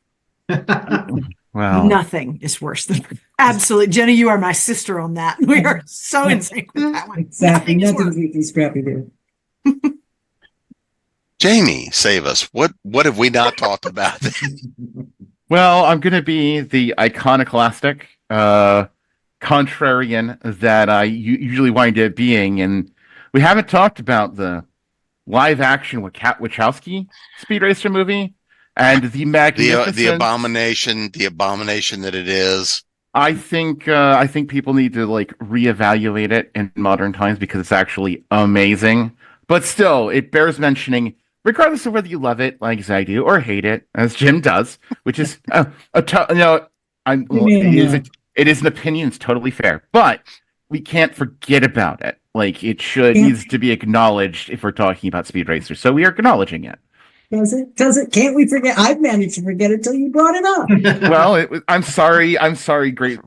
Wow. Nothing is worse than absolutely. Jenny, you are my sister on that. We are so in sync with that one. Exactly. Nothing is Nothing's worse. worse than Scrappy Doo. Jamie, save us. What have we not talked about? Well, I'm going to be the iconoclastic contrarian that I usually wind up being, and we haven't talked about the live-action Wachowski Speed Racer movie and the magnificent the abomination that it is. I think people need to like reevaluate it in modern times because it's actually amazing. But still, it bears mentioning, regardless of whether you love it, like as I do, or hate it, as Jim does, which is it is an opinion. It's totally fair, but we can't forget about it. Like it needs to be acknowledged if we're talking about Speed Racer. So we are acknowledging it. Does it? Can't we forget? I've managed to forget it till you brought it up. Well, I'm sorry. Great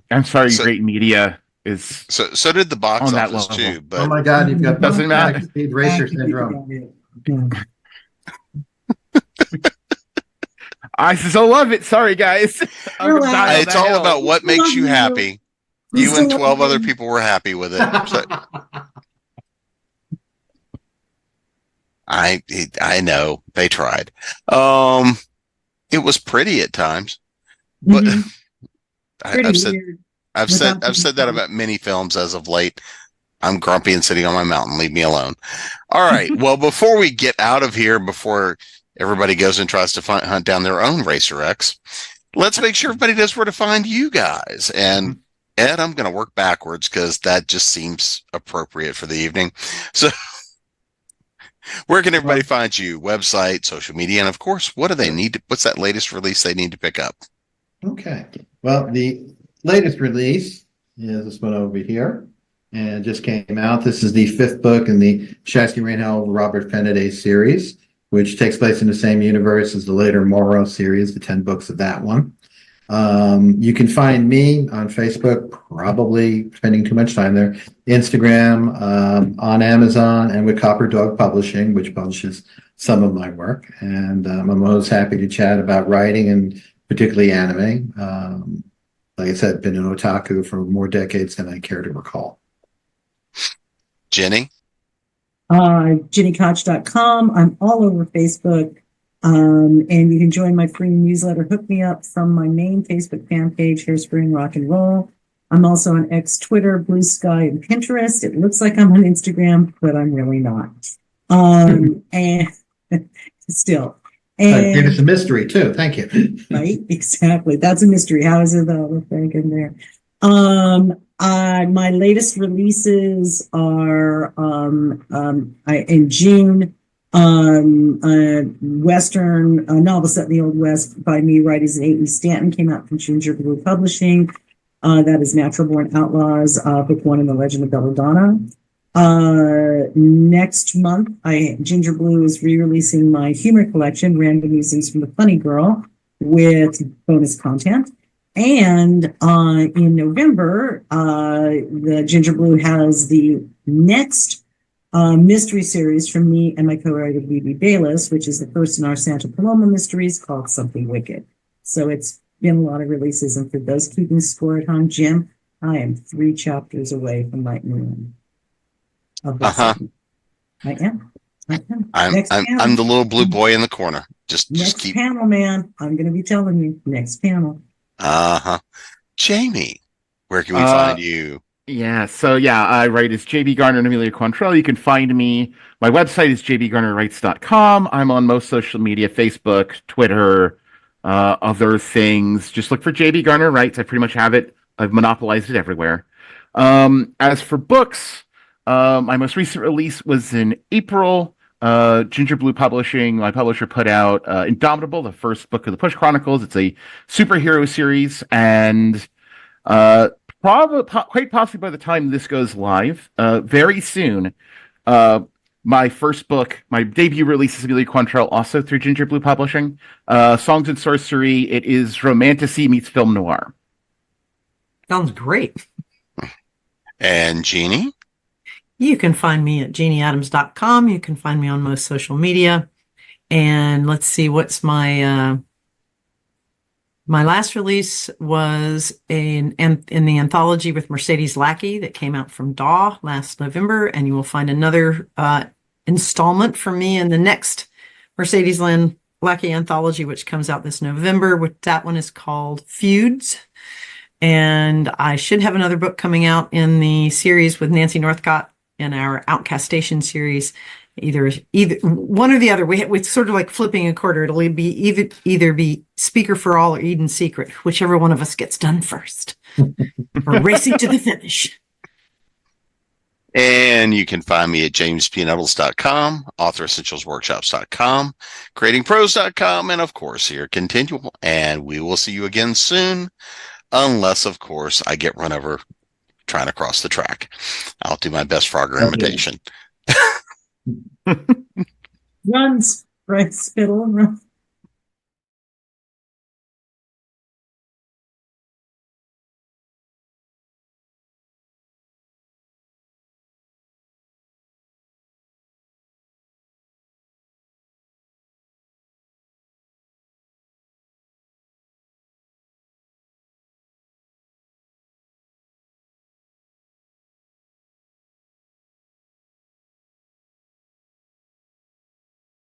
media is. So did the box on that office level. too. But Oh my God, you've got Doesn't matter. Speed Racer syndrome. Yeah. I so love it. Sorry, guys. it's all about what makes you happy. You and 12 other you. people were happy with it. So, I know they tried. It was pretty at times, but I've said that about many films as of late. I'm grumpy and sitting on my mountain. Leave me alone. All right. Well, before we get out of here, before everybody goes and tries to hunt down their own Racer X, let's make sure everybody knows where to find you guys. And Ed, I'm going to work backwards because that just seems appropriate for the evening. So where can everybody find you? Website, social media, and of course, what do they need? What's that latest release they need to pick up? Okay. Well, the latest release is this one over here, and it just came out. This is the 5th book in the Shasky Reinhold Robert Fenniday series, which takes place in the same universe as the later Morrow series, the 10 books of that one. You can find me on Facebook, probably spending too much time there, Instagram, on Amazon, and with Copper Dog Publishing, which publishes some of my work. And I'm always happy to chat about writing and particularly anime. Like I said, been an otaku for more decades than I care to recall. Jenny? GiniKoch.com. I'm all over Facebook. And you can join my free newsletter, Hook Me Up, from my main Facebook fan page, Hairspray and Rock and Roll. I'm also on X, Twitter, Blue Sky, and Pinterest. It looks like I'm on Instagram, but I'm really not. And still. And Give us a mystery too. Thank you. right, exactly. That's a mystery. How is it though? Thank in there. My latest releases are in June. Western novel set in the Old West by me, writers and A.E. Stanton, came out from Ginger Blue Publishing. That is Natural Born Outlaws, book 1 in the Legend of Belladonna. Next month, Ginger Blue is re-releasing my humor collection, Random Musings from the Funny Girl, with bonus content. And in November, the Ginger Blue has the next mystery series from me and my co-writer, B.B. Bayless, which is the first in our Santa Paloma mysteries called Something Wicked. So it's been a lot of releases. And for those keeping score at home, Jim, I am 3 chapters away from writing one. I am. I'm the little blue boy in the corner. Just keep panel, man. I'm going to be telling you next panel. Jamie, where can we find you? Yeah, so I write as JB Garner and Amelia Quantrell. You can find me. My website is jbgarnerwrites.com. I'm on most social media, Facebook, Twitter, other things. Just look for JB Garner Writes. I pretty much have it. I've monopolized it everywhere. As for books, my most recent release was in April. Ginger Blue Publishing, my publisher, put out Indomitable, the first book of the Push Chronicles. It's a superhero series, and quite possibly by the time this goes live, very soon, my first book, my debut release is Amelia Quantrell, also through Ginger Blue Publishing. Songs and Sorcery. It is romantasy meets film noir. Sounds great. And Jeannie? You can find me at jeannieadams.com. You can find me on most social media. And let's see, what's my last release was in the anthology with Mercedes Lackey that came out from DAW last November. And you will find another installment from me in the next Mercedes Lackey anthology, which comes out this November. That one is called Feuds. And I should have another book coming out in the series with Nancy Northcott in our Outcast Station series, either one or the other. It's sort of like flipping a quarter. It'll be either be Speaker for All or Eden Secret, whichever one of us gets done first. We're racing to the finish. And you can find me at jamespnettles.com, authoressentialsworkshops.com, creatingprose.com, and of course here Continual. And we will see you again soon, unless of course I get run over trying to cross the track. I'll do my best Frogger imitation. Runs, right, spittle, run.